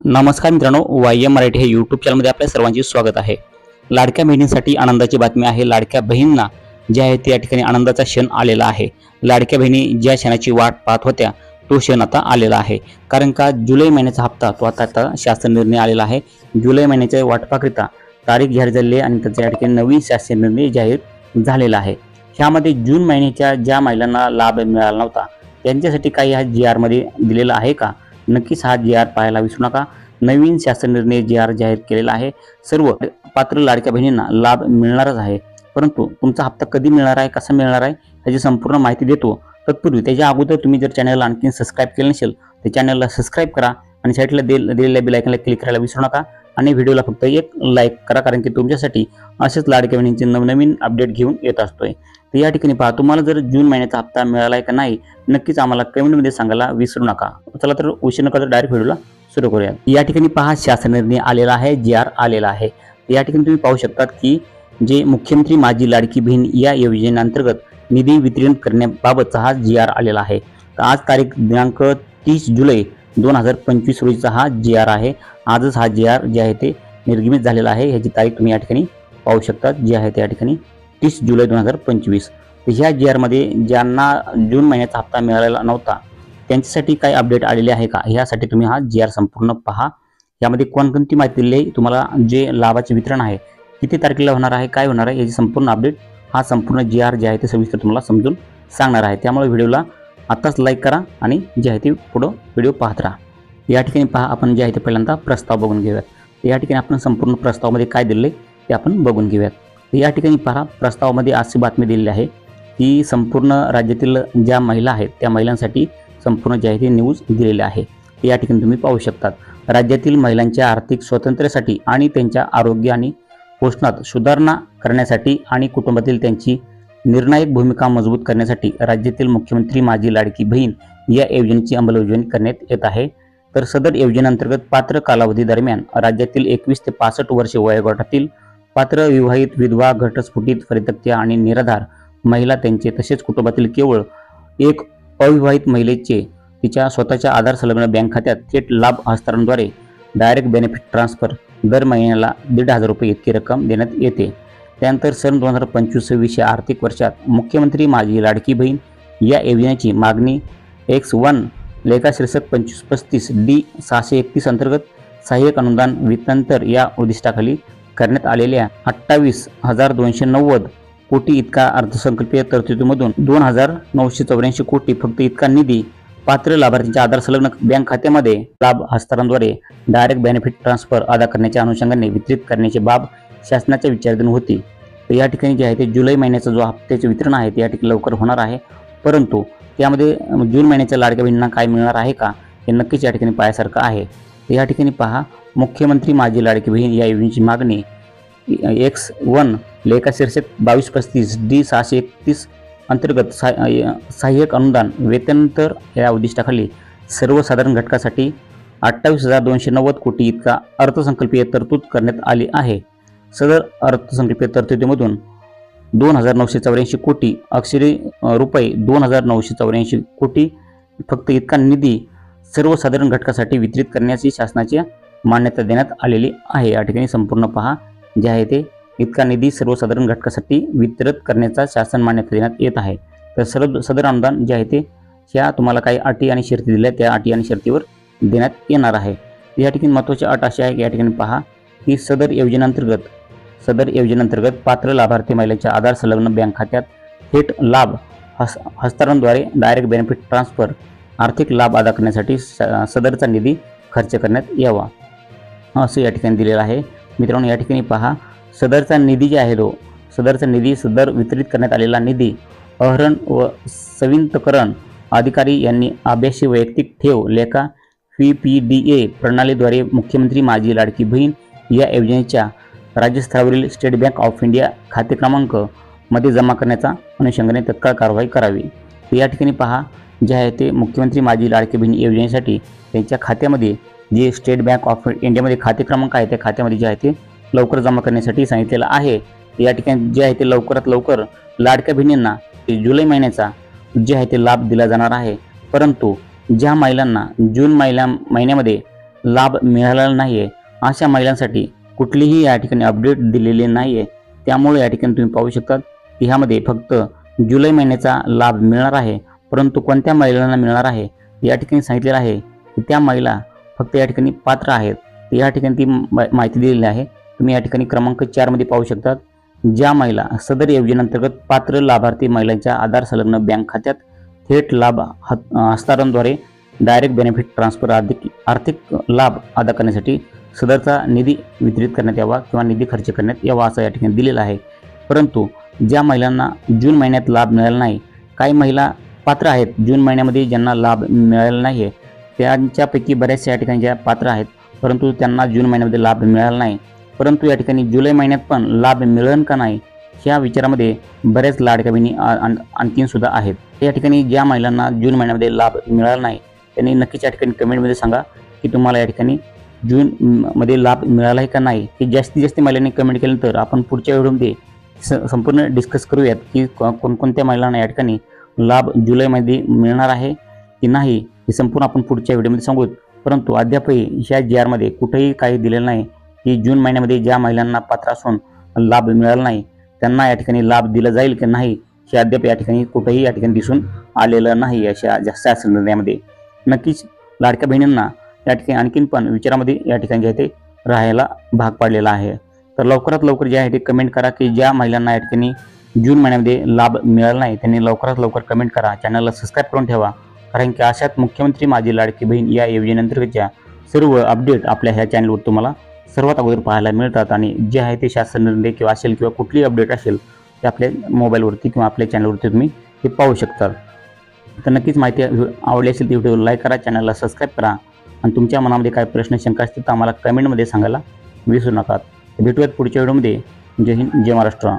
नमस्कार मित्रांनो, वायएम मराठी हे यूट्यूब चॅनलमध्ये आपल्या सर्वांचे स्वागत आहे। लाडक्या बहिणींसाठी आनंदाची बातमी आहे। लाडक्या बहिणींना जे आहे त्या ठिकाणी आनंदाचा क्षण आलेला आहे। लाडक्या बहिणी ज्या क्षणाची वाट पाहत होत्या तो क्षण आता आलेला आहे। कारण का जुलै महिन्याचा हप्ता तो आता शासन निर्णय आलेला आहे। जुलै महिन्याच्या वाटपाकरिता तारीख जाहीर झाली आहे आणि त्याच्या ठिकाणी नवीन शासन निर्णय जाहीर झालेला आहे। ह्यामध्ये जून महिन्याच्या ज्या महिलांना लाभ मिळाला नव्हता त्यांच्यासाठी काही हा जी आर मध्ये दिलेला आहे का? नक्कीच हा जी आर पाहायला विसरू नका। नवीन शासन निर्णय जी आर जाहीर केलेला आहे। सर्व पात्र लाडक्या बहिणींना लाभ मिळणारच आहे, परंतु तुमचा हप्ता कधी मिळणार आहे, कसा मिळणार आहे याची संपूर्ण माहिती देतो। तत्पूर्वी त्याच्या अगोदर तुम्ही जर चॅनलला आणखी सबस्क्राइब केले नसेल तर चॅनलला सबस्क्राइब करा आणि साईडला दिलेल्या बेल आयकॉनला क्लिक करायला विसरू नका आणि व्हिडिओला फक्त एक लाईक करा, कारण की तुमच्यासाठी असेच लाडक्या बहिणींचे नवनवीन अपडेट घेऊन येत असतोय। तर या ठिकाणी पहा, तुम्हाला जर जून महिन्याचा हप्ता मिळाला आहे का नाही नक्कीच आम्हाला कमेंटमध्ये सांगायला विसरू नका। चला तर उशीर न करता डायरेक्ट व्हिडिओला सुरू करूया। या ठिकाणी पहा, शासन निर्णय आलेला आहे, जी आर आलेला आहे। या ठिकाणी तुम्ही पाहू शकतात की जे मुख्यमंत्री माझी लाडकी बहीण या योजनेअंतर्गत निधी वितरण करण्याबाबतचा हा जी आर आलेला आहे। तर आज तारीख दिनांक 30 जुलै 2025 रोजीचा हा जी आर आहे। आजच हा जी आर जे आहे ते निर्गमित झालेला आहे। ह्याची तारीख तुम्ही या ठिकाणी पाहू शकता, जी आहे त्या ठिकाणी 30 जुलै 2025। तर ह्या जी आर मध्ये ज्यांना जून महिन्याचा हप्ता मिळालेला नव्हता त्यांच्यासाठी काय अपडेट आलेले आहे का, यासाठी तुम्ही हा जी आर संपूर्ण पहा। यामध्ये कोणकोणती माहिती दिली आहे, तुम्हाला जे लाभाचे वितरण आहे किती तारखेला होणार आहे, काय होणार आहे याची संपूर्ण अपडेट हा संपूर्ण जी आर जे आहे ते सविस्तर तुम्हाला समजून सांगणार आहे। त्यामुळे व्हिडिओला आताच लाईक करा आणि जे आहे ते पुढे व्हिडिओ पाहत राहा। या ठिकाणी पहा, आपण जे आहे ते पहिल्यांदा प्रस्ताव बघून घेऊयात। या ठिकाणी आपण संपूर्ण प्रस्तावामध्ये काय दिले ते आपण बघून घेऊयात। या ठिकाणी पहा, प्रस्तावामध्ये अशी बातमी दिलेली आहे की संपूर्ण राज्यातील ज्या महिला आहेत त्या महिलांसाठी संपूर्ण जे आहे ते न्यूज दिलेले आहे। या ठिकाणी तुम्ही पाहू शकतात, राज्यातील महिलांच्या आर्थिक स्वातंत्र्यासाठी आणि त्यांच्या आरोग्य आणि पोषणात सुधारणा करण्यासाठी आणि कुटुंबातील त्यांची निर्णायक भूमिका मजबूत करण्यासाठी राज्यातील मुख्यमंत्री माझी लाडकी बहीण या योजनेची अंमलबजावणी करण्यात येत आहे। तर सदर योजनेअंतर्गत पात्र कालावधी दरम्यान राज्यातील 21 ते 65 वर्षे वयोगटातील पात्र विवाहित, विधवा, घटस्फोटित, परित्यक्त्या आणि निराधार महिला त्यांचे तसेच कुटुंबातील केवळ एक अविवाहित महिलेचे तिच्या स्वतःच्या आधार संलग्न बँक खात्यात थेट लाभ हस्तांतरणाद्वारे डायरेक्ट बेनिफिट ट्रान्सफर दर महिन्याला 1,500 रुपये इतकी रक्कम देण्यात येते। त्यानंतर सन 2025-26 या आर्थिक वर्षात मुख्यमंत्री माझी लाडकी बहीण या योजनेची मागणी X1 लेखा शीर्षक 2535 D 631 अंतर्गत सहाय्यक अनुदान वितंतर या उद्दिष्टाखाली करण्यात आलेल्या 28,290 कोटी इतका अर्थसंकल्पीय तरतुदीमधून 2,984 कोटी फक्त इतका निधी पात्र लाभार्थींच्या आधार संलग्न बँक खात्यामध्ये लाभ हस्तांतरणाद्वारे डायरेक्ट बेनिफिट ट्रान्सफर अदा करण्याच्या अनुषंगाने वितरित करण्याची बाब शासनाच्या विचाराधीन होती। तर या ठिकाणी जे आहे ते जुलै महिन्याचा जो हप्त्याचे वितरण आहे ते या ठिकाणी लवकर होणार आहे, परंतु त्यामध्ये जून महिन्याच्या लाडक्या बहिणींना काय मिळणार आहे का हे नक्कीच या ठिकाणी पाहण्यासारखं आहे। तर या ठिकाणी पहा, मुख्यमंत्री माझी लाडकी बहीण या योजनेची मागणी X1 लेखा शीर्षक 2235 D 631 अंतर्गत सहाय्यक अनुदान वेतनंतर या उद्दिष्टाखाली सर्वसाधारण घटकासाठी 28,290 कोटी इतका अर्थसंकल्पीय तरतूद करण्यात आली आहे। सदर अर्थसंकल्पीय तरतुदीमधून 2,984 कोटी अक्षरी रुपये 2,984 कोटी फक्त इतका निधी सर्वसाधारण घटकासाठी वितरित करण्याची शासनाची मान्यता देण्यात आलेली आहे। या ठिकाणी संपूर्ण पहा, जे आहे ते इतका निधी सर्वसाधारण घटकासाठी वितरित करण्याचा शासन मान्यता देण्यात येत आहे। तर सदर अनुदान जे आहे ते ह्या तुम्हाला काही अटी आणि शर्ती दिल्या त्या अटी आणि शर्तीवर देण्यात येणार आहे। या ठिकाणी महत्त्वाची अट अशी आहे की या ठिकाणी पहा की सदर योजनेअंतर्गत पात्र लाभार्थी महिलेच्या आधार संलग्न बँक खात्यात थेट लाभ हस्तांतरणाद्वारे डायरेक्ट बेनिफिट ट्रान्सफर आर्थिक लाभ अदा करण्यासाठी सदरचा निधी खर्च करण्यात यावा असं या ठिकाणी दिलेलं आहे। मित्रांनो, या ठिकाणी पहा, सदरचा निधी जे आहे तो सदर वितरित करण्यात आलेला निधी अहरण व संवितरण अधिकारी यांनी आभासी वैयक्तिक ठेव लेखा PPDA प्रणालीद्वारे मुख्यमंत्री माझी लाडकी बहीण या योजनेच्या राज्यस्तरावरील स्टेट बँक ऑफ इंडिया खाते क्रमांक मध्ये जमा करण्याचा अनुषंगाने तत्काळ कारवाई करावी। या ठिकाणी पहा, जे आहे ते मुख्यमंत्री माझी लाडकी बहीण योजनेसाठी त्यांच्या खात्यामध्ये जे स्टेट बँक ऑफ इंडियामध्ये खाते क्रमांक आहे त्या खात्यामध्ये जे आहे ते लवकर जमा करण्यासाठी सांगितलेलं आहे। या ठिकाणी जे आहे ते लवकरात लवकर लाडक्या बहिणींना जुलै महिन्याचा जे आहे ते लाभ दिला जाणार आहे, परंतु ज्या महिलांना जून महिन्यामध्ये लाभ मिळालेला नाही आहे अशा महिलांसाठी कुठलीही या ठिकाणी अपडेट दिलेली नाही आहे। त्यामुळे या ठिकाणी तुम्ही पाहू शकता की ह्यामध्ये फक्त जुलै महिन्याचा लाभ मिळणार आहे, परंतु कोणत्या महिलांना मिळणार आहे या ठिकाणी सांगितलेलं आहे की त्या महिला फक्त या ठिकाणी पात्र आहेत। या ठिकाणी ती माहिती दिलेली आहे। तुम्ही या ठिकाणी क्रमांक 4 मध्ये पाहू शकता, ज्या महिला सदर योजनेअंतर्गत पात्र लाभार्थी महिलांच्या आधार संलग्न बँक खात्यात थेट लाभ हस्तांतरणाद्वारे डायरेक्ट बेनिफिट ट्रान्सफर आर्थिक लाभ अदा करण्यासाठी सदरचा निधी वितरित करण्यात यावा किंवा निधी खर्च करण्यात यावा असं या ठिकाणी दिलेलं आहे। परंतु ज्या महिलांना जून महिन्यात लाभ मिळाला नाही, काही महिला पात्र आहेत जून महिन्यामध्ये ज्यांना लाभ मिळालेला नाही आहे, त्यांच्यापैकी बऱ्याचशा या ठिकाणी ज्या पात्र आहेत परंतु त्यांना जून महिन्यामध्ये लाभ मिळाला नाही, परंतु या ठिकाणी जुलै महिन्यात पण लाभ मिळेल का नाही ह्या विचारामध्ये बऱ्याच लाडक्या बहिणी आणखीन सुद्धा आहेत। या ठिकाणी ज्या महिलांना जून महिन्यामध्ये लाभ मिळाला नाही त्यांनी नक्कीच या ठिकाणी कमेंटमध्ये सांगा की तुम्हाला या ठिकाणी जून मध्ये लाभ मिळाला आहे का नाही। की जास्तीत जास्त महिलांनी कमेंट केल्यानंतर आपण पुढच्या व्हिडिओमध्ये संपूर्ण डिस्कस करूयात की कोणकोणत्या महिलांना या ठिकाणी लाभ जुलैमध्ये मिळणार आहे की नाही हे संपूर्ण आपण पुढच्या व्हिडिओमध्ये सांगूत। परंतु अद्यापही ह्या GR मध्ये कुठेही काही दिलेलं नाही की जून महिन्यामध्ये ज्या महिलांना पात्र असून लाभ मिळाला नाही त्यांना या ठिकाणी लाभ दिला जाईल की नाही हे अद्याप या ठिकाणी कुठेही या ठिकाणी दिसून आलेलं नाही अशा शासन निर्णयामध्ये। नक्कीच लाडक्या बहिणींना या ठिकाणी आणखीन पण विचारामध्ये या ठिकाणी जे ते राहायला भाग पाडलेला आहे। तर लवकरात लवकर जे आहे ते कमेंट करा की ज्या महिलांना या ठिकाणी जून महिन्यामध्ये लाभ मिळाला नाही त्यांनी लवकरात लवकर कमेंट करा, चॅनलला सबस्क्राईब करून ठेवा, कारण की अशात मुख्यमंत्री माझी लाडकी बहीण या योजनेअंतर्गतच्या सर्व अपडेट आपल्या ह्या चॅनलवर तुम्हाला सर्वात अगोदर पाहायला मिळतात। आणि जे आहे ते शासन निर्णय किंवा असेल किंवा कुठली अपडेट असेल ते आपल्या मोबाईलवरती किंवा आपल्या चॅनलवरती तुम्ही ते पाहू शकता। तर नक्कीच माहिती आवडली असेल तर व्हिडिओ लाईक करा, चॅनलला सबस्क्राईब करा आणि तुमच्या मनामध्ये काय प्रश्न शंका असतील तर आम्हाला कमेंटमध्ये सांगायला विसरू नका। भेटूयात पुढच्या व्हिडिओमध्ये। जय हिंद, जय महाराष्ट्र।